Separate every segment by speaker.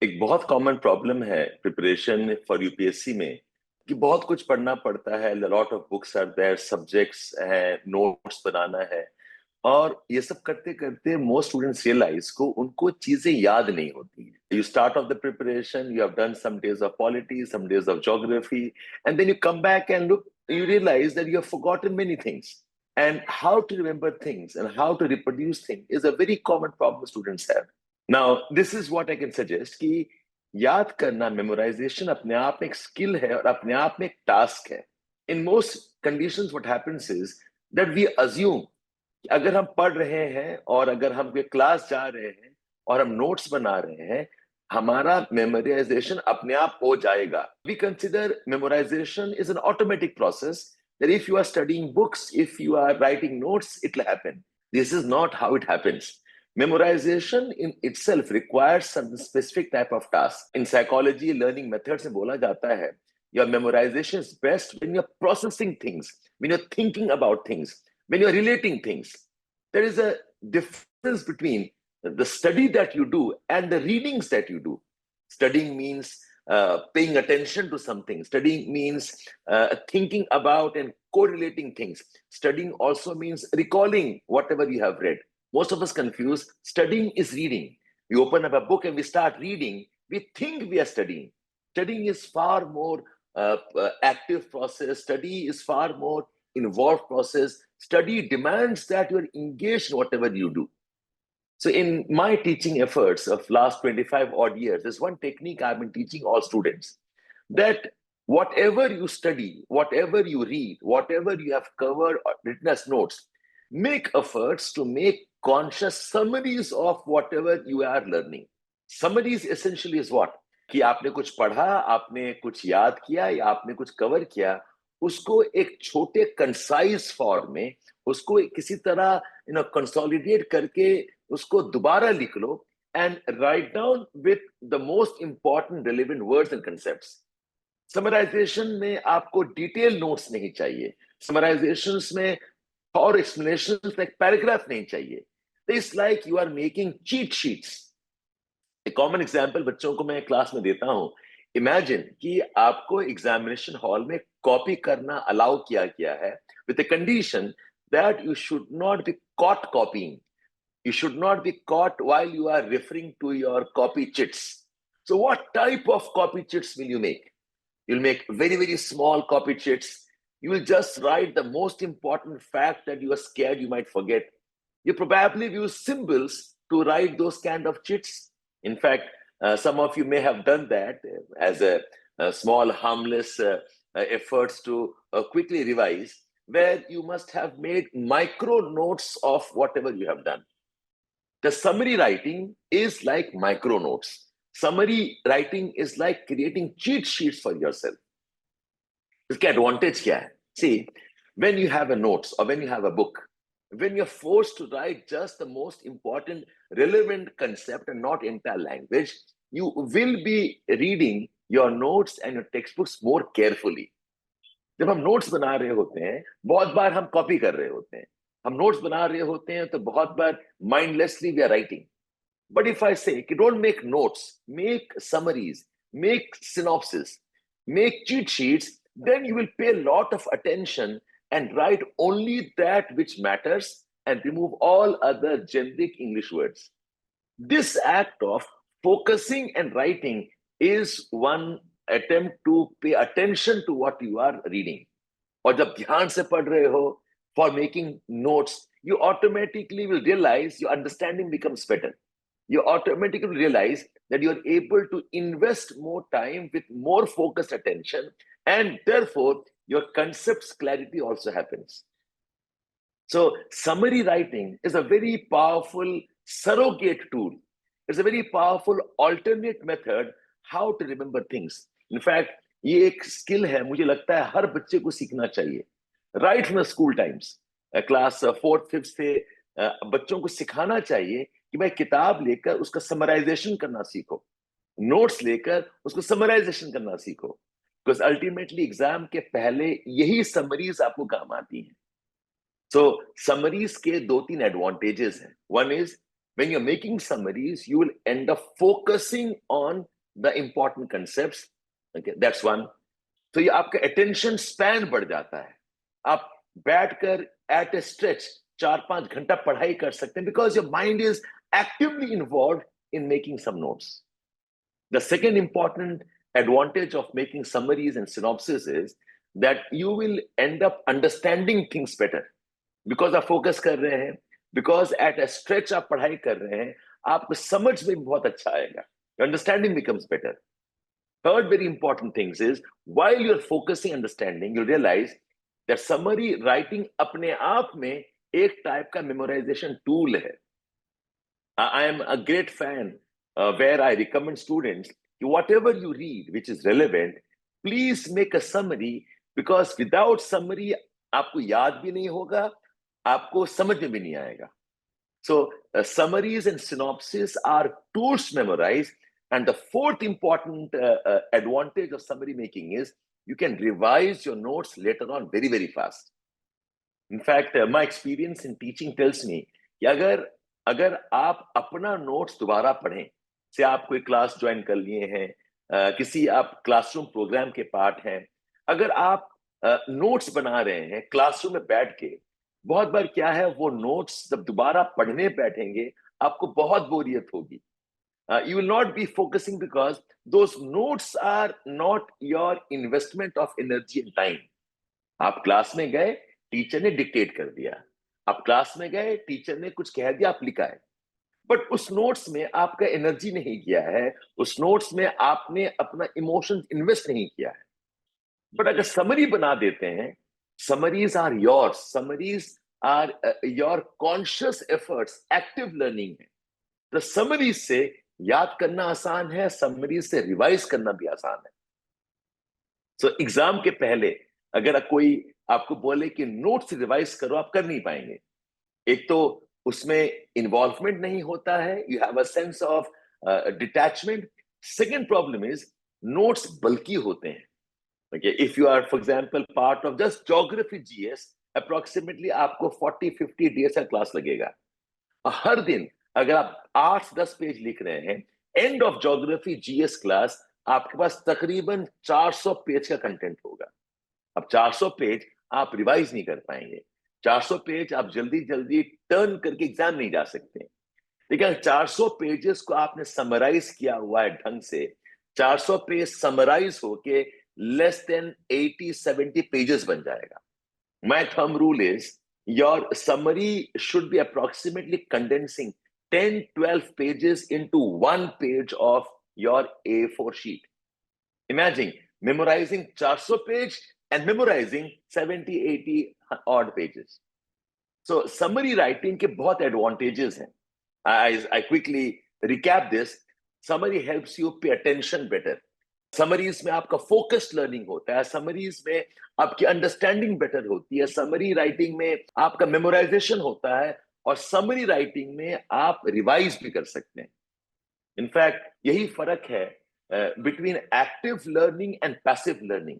Speaker 1: एक बहुत common problem है प्रिपरेशन फॉर यूपीएससी में कि बहुत कुछ पढ़ना पड़ता है। Lot of books are there, subjects हैं, नोट्स बनाना है। और ये सब करते करते मोस्ट स्टूडेंट्स रियलाइज को उनको चीजें याद नहीं होती हैं। You start of the preparation, you have done some days of polity, some days of geography, and then you come back and look, you realise that you have forgotten many things. And how to remember things and how to reproduce things is a very common problem students have. Now, this is what I can suggest कि याद करना, memorization अपने आप में एक skill है और अपने आप में एक task है. In most conditions, what happens is that we assume कि अगर हम पढ़ रहे हैं और अगर हम क्लास जा रहे हैं और हम नोट्स बना रहे हैं, हमारा memorization अपने आप हो जाएगा. We consider memorization is an automatic process. That if you are studying books, if you are writing notes, it will happen. This is not how it happens. Memorization in itself requires some specific type of task. In psychology, learning methods में बोला जाता है, your memorization is best when you're processing things, when you're thinking about things, when you're relating things. There is a difference between the study that you do and the readings that you do. Studying means paying attention to something. Studying means thinking about and correlating things. Studying also means recalling whatever you have read. Most of us confuse studying is reading. We open up a book and we start reading. We think we are studying. Studying is far more active process. Study is far more involved process. Study demands that you are engaged in whatever you do. So in my teaching efforts of last 25 odd years, there's one technique I've been teaching all students, that whatever you study, whatever you read, whatever you have covered or written as notes, make efforts to make conscious summaries of whatever you are learning. Summaries essentially is what? कि आपने कुछ पढ़ा, आपने कुछ याद किया या आपने कुछ कवर किया, उसको एक छोटे कंसाइज फॉर्म में उसको किसी तरह कंसोलिडेट करके उसको दोबारा लिख लो and write down with the most important relevant words and concepts. Summarization में आपको डिटेल नोट्स नहीं चाहिए. समराइजेशंस में और एक्सप्लेनेशंस एक पैराग्राफ नहीं चाहिए. It's like you are making cheat sheets. एक कॉमन एग्जांपल बच्चों को मैं क्लास में देता हूं. इमेजिन कि आपको एग्जामिनेशन हॉल में कॉपी करना अलाउ किया गया है with the condition that you should not be caught copying. You should not be caught while you are referring to your copy chits. So what type of copy chits will you make? You'll make very, very small copy chits. You will just write the most important fact that you are scared you might forget. You probably use symbols to write those kind of chits. In fact, some of you may have done that as a small harmless efforts to quickly revise, where you must have made micro notes of whatever you have done. The summary writing is like micro notes. Summary writing is like creating cheat sheets for yourself. इसके advantage क्या है? See, when you have a notes or when you have a book, when you're forced to write just the most important relevant concept and not entire language, you will be reading your notes and your textbooks more carefully. जब हम notes बना रहे होते हैं, बहुत बार हम copy कर रहे होते हैं. हम नोट्स बना रहे होते हैं तो बहुत बार mindlessly we are writing. But if I say, don't make notes, make summaries, make synopsis, make cheat sheets, then you will pay a lot of attention and write only that which matters and remove all other generic English words. This act of focusing and writing is one attempt to pay attention to what you are reading. और जब ध्यान से पढ़ रहे हो, for making notes, you automatically will realize your understanding becomes better. You automatically realize that you are able to invest more time with more focused attention, and therefore your concepts clarity also happens. So summary writing is a very powerful surrogate tool. It's a very powerful alternate method how to remember things. In fact, ये एक skill है, मुझे लगता है हर बच्चे को सीखना चाहिए. Right from school times, class 4th 5th से बच्चों को सिखाना चाहिए कि भाई किताब लेकर उसका समराइजेशन करना सीखो, नोट्स लेकर उसको समराइजेशन करना सीखो, बिकॉज अल्टीमेटली एग्जाम के पहले यही समरीज आपको काम आती हैं. सो समरीज के 2-3 एडवांटेजेस हैं. One is, when you're making summaries, you will end up focusing on the important concepts, okay, that's one. तो ये आपका अटेंशन स्पैन बढ़ जाता है, आप बैठकर एट ए स्ट्रेच 4-5 घंटा पढ़ाई कर सकते हैं, because your mind is actively involve in making some notes. The second important advantage of making summaries and synopsis is that you will end up understanding things better because आप focus कर रहे हैं, because at a stretch आप पढ़ाई कर रहे हैं, आपको समझ में बहुत अच्छा आएगा, your understanding becomes better. Third very important things is while you're focusing understanding, you realize that summary writing अपने आप में एक टाइप का memorization tool है. I am a great fan where I recommend students whatever you read which is relevant, please make a summary, because without summary आपको याद भी नहीं होगा, आपको समझ में भी नहीं आएगा. So summaries and synopsis are tools to memorize. And the fourth important advantage of summary making is you can revise your notes later on very, very fast. In fact, my experience in teaching tells me कि अगर आप अपना notes दोबारा पढ़ें, से आप कोई class join कर लिए हैं, किसी आप क्लासरूम प्रोग्राम के पार्ट हैं, अगर आप नोट्स बना रहे हैं क्लासरूम में बैठ के, बहुत बार क्या है, वो नोट्स जब दोबारा पढ़ने बैठेंगे आपको बहुत बोरियत होगी. You will not be focusing because those notes are not your investment of energy and time. आप क्लास में गए, टीचर ने डिक्टेट कर दिया, आप क्लास में गए, टीचर ने कुछ कह दिया, आप लिखा है, बट उस नोट्स में आपका एनर्जी नहीं किया है, उस नोट्स में आपने अपना इमोशन इन्वेस्ट नहीं किया है. बट अगर समरी बना देते हैं, summaries are yours, summaries are your conscious efforts, active learning है. तो समरीज से याद करना आसान है, समरीज से रिवाइज करना भी आसान है. सो एग्जाम के पहले अगर कोई आपको बोले कि नोट्स रिवाइज करो, आप कर नहीं पाएंगे. एक तो उसमें इन्वॉल्वमेंट नहीं होता है, you have a sense of detachment. Second problem is notes बल्कि होते हैं. Okay, if you are, for example, part of just geography GS, approximately आपको 40-50 डेज का क्लास लगेगा. हर दिन अगर आप 8-10 पेज लिख रहे हैं, end of geography GS class आपके पास तकरीबन 400 पेज का कंटेंट होगा. अब 400 पेज आप रिवाइज नहीं कर पाएंगे, 400 पेज आप जल्दी जल्दी टर्न करके एग्जाम नहीं जा सकते. लेकिन 400 पेजेस को आपने समराइज किया हुआ है ढंग से, 400 पेज समराइज होके less than 80-70 pages बन जाएगा. My thumb rule is your summary should be approximately condensing 10-12 pages into one page of your A4 sheet. Imagine memorizing 400 page and memorizing 70-80 odd pages. So summary writing के बहुत advantages हैं. I quickly recap this. Summary helps you pay attention better. Summaries में आपका focused learning होता है, summaries में आपकी understanding better होती है, समरी राइटिंग में आपका मेमोराइजेशन होता है, और समरी राइटिंग में आप रिवाइज भी कर सकते हैं. इनफैक्ट यही फर्क है between active learning and passive learning.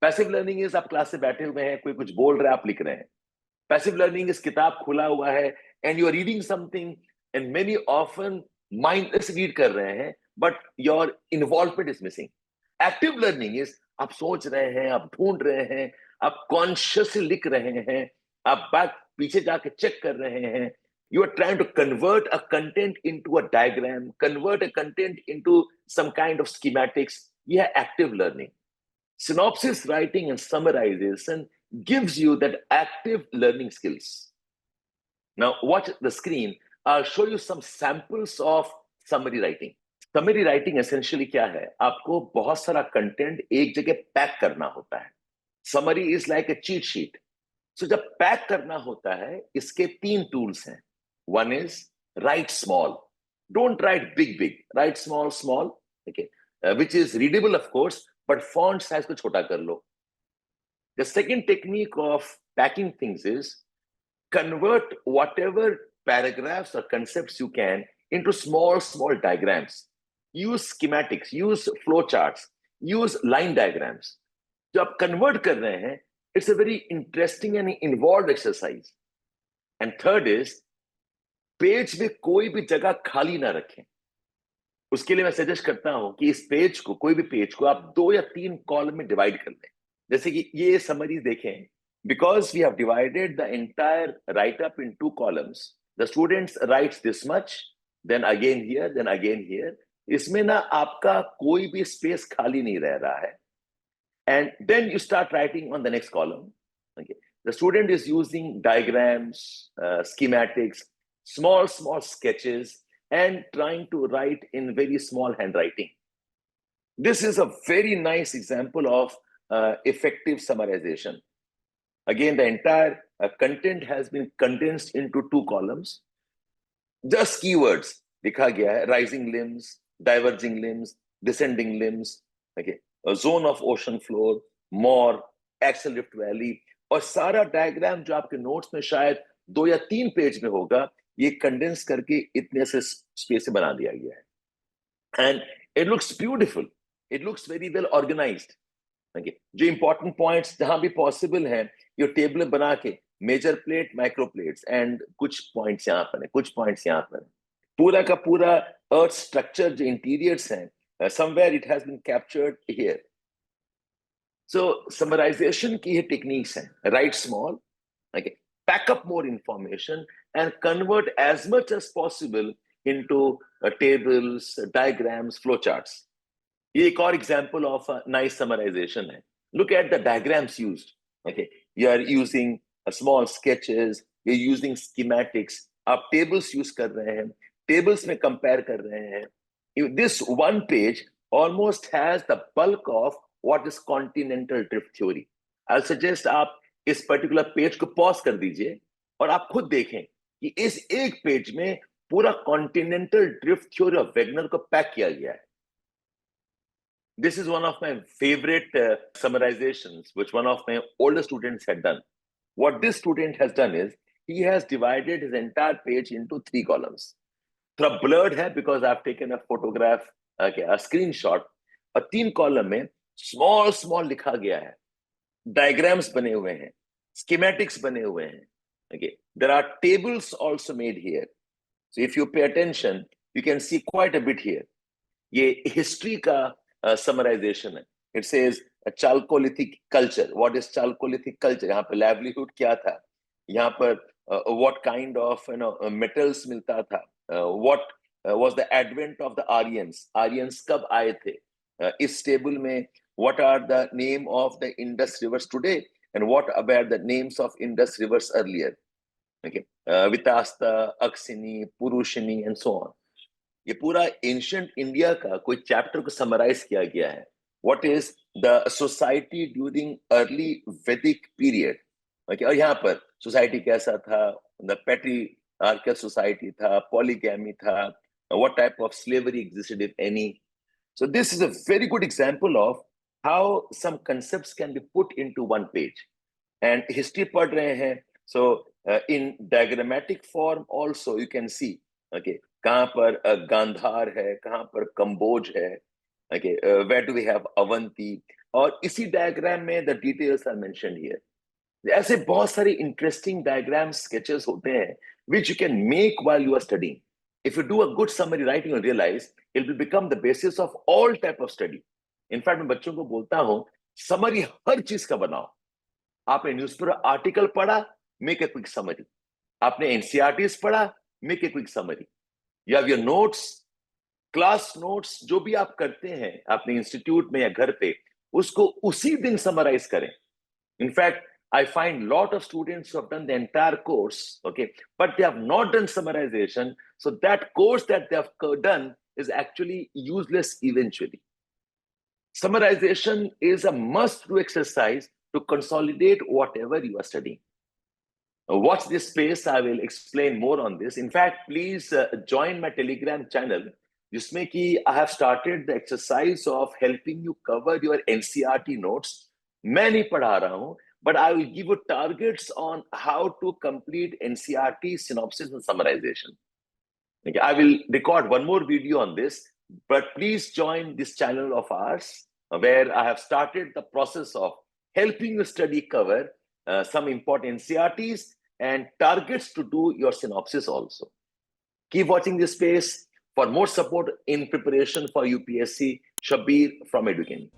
Speaker 1: Passive learning is आप क्लास से बैठे हुए हैं, कोई कुछ बोल रहा है, आप लिख रहे हैं. पैसिव लर्निंग इज किताब खुला हुआ है and you are reading something and many often mindless read कर रहे हैं, but your involvement is missing. Active learning is आप सोच रहे हैं, आप ढूंढ रहे हैं, आप कॉन्शियसली लिख रहे हैं, आप बात पीछे जाके चेक कर रहे हैं. You are trying to convert a content into a diagram, convert a content into some kind of schematics. यह है active learning. Synopsis writing and summarisation gives you that active learning skills. Now watch the screen. I'll show you some samples of summary writing. Summary writing essentially क्या है, आपको बहुत सारा content एक जगह pack करना होता है. Summary is like a cheat sheet. So जब पैक करना होता है, इसके 3 टूल्स हैं. One is write small. Don't write big big, write small small, okay, which is readable of course, but font size को छोटा कर लो. The second technique of packing things is convert whatever paragraphs or concepts you can into small diagrams. Use schematics, use flowcharts, use line diagrams. जो आप convert कर रहे हैं, it's a very interesting and involved exercise. And third is, page में कोई भी जगह खाली ना रखें. उसके लिए मैं सजेस्ट करता हूं कि इस पेज को, कोई भी पेज को आप 2 या 3 कॉलम में डिवाइड कर लें। जैसे कि ये समरी देखें, because we have divided the entire write up in 2 columns, the students writes this much, then again here, then again here. इसमें ना आपका कोई भी स्पेस खाली नहीं रह रहा है। And then you start writing on the next column. Okay, the student is using diagrams, schematics, small sketches, and trying to write in very small handwriting. This is a very nice example of effective summarization. Again, the entire content has been condensed into 2 columns. Just keywords लिखा गया है: rising limbs, diverging limbs, descending limbs, okay, a zone of ocean floor, more, axial rift valley, और सारा diagram जो आपके notes में शायद 2 या 3 पेज में होगा, ये कंडेंस करके इतने से स्पेस से बना दिया गया है। And it looks beautiful, it looks very well organised. Okay. जो इंपॉर्टेंट पॉइंट्स जहां भी पॉसिबल है, ये टेबल बना के major plate, micro plates, and कुछ पॉइंट्स यहाँ पर है, कुछ पॉइंट्स यहाँ पर है। पूरा का पूरा अर्थ स्ट्रक्चर जो इंटीरियर्स हैं, somewhere it has been captured here. So summarisation की ये टेक्निक्स हैं: write small, okay, pack up more information and convert as much as possible into tables, diagrams, flowcharts. ये एक और example of a nice summarization है. Look at the diagrams used. Okay, you are using small sketches, you're using schematics. आप tables use कर रहे हैं, tables में compare कर रहे हैं. This one page almost has the bulk of what is continental drift theory. I'll suggest आप इस पर्टिकुलर पेज को पॉज कर दीजिए और आप खुद देखें कि इस एक पेज में पूरा continental drift theory of Wegener को पैक किया गया है। This is one of my favorite summarizations, which one of my older students had done. What this student has done is he has divided his entire page into 3 columns. थोड़ा blurred है because I've taken a photograph, okay, a screenshot, और 3 column में small लिखा गया है, diagrams बने हुए हैं, schematics बने हुए हैं. Okay, there are tables also made here. So if you pay attention, you can see quite a bit here. ये history का summarization है. It says a Chalcolithic culture. What is Chalcolithic culture? यहाँ पर livelihood क्या था? यहाँ पर what kind of metals मिलता था? What was the advent of the Aryans? Aryans कब आए थे? इस table में what are the name of the Indus rivers today and what were the names of Indus rivers earlier? Okay, Vitasta, Aksini, Purushini, and so on. ये पूरा ancient India का कोई chapter को समराइज किया गया है. What is the society during early Vedic period. Okay, और यहाँ पर सोसाइटी कैसा था, द पैट्रियार्कल सोसाइटी था, पॉलीगैमी था, what type of slavery existed if any. So this is a very good example of how some concepts can be put into one page. And history पढ़ रहे हैं, so in diagrammatic form also you can see, okay, कहां पर गांधार है, कहां पर कंबोज है, okay, where do we have अवंती, और इसी डायग्राम में the details are mentioned here. ऐसे बहुत सारे इंटरेस्टिंग डायग्राम स्केचेस होते हैं which you can make while you are studying. If you do a good summary writing, you'll realize it will become the basis of all type of study. In fact, मैं बच्चों को बोलता हूं, summary हर चीज का बनाओ. आपने न्यूज़पेपर आर्टिकल पढ़ा, मेक ए क्विक समरी. आपने एनसीईआरटीज पढ़ा, make a quick summary. You have your notes, class notes, जो भी आप करते हैं अपने इंस्टीट्यूट में या घर पे, उसको उसी दिन समराइज करें. In fact I find lot of students who have done the entire course, okay, but they have not done summarization, so that course that they have done is actually useless eventually. Summarization is a must-do exercise to consolidate whatever you are studying. Watch this space, I will explain more on this. In fact, please join my Telegram channel, जिसमें कि I have started the exercise of helping you cover your NCERT notes. मैं नहीं पढ़ा रहा हूं, but I will give you targets on how to complete NCERT synopsis and summarization. Okay, I will record one more video on this, but please join this channel of ours where I have started the process of helping you study cover some important NCERTs and targets to do your synopsis also. Keep watching this space. For more support in preparation for UPSC, Shabir from Educane.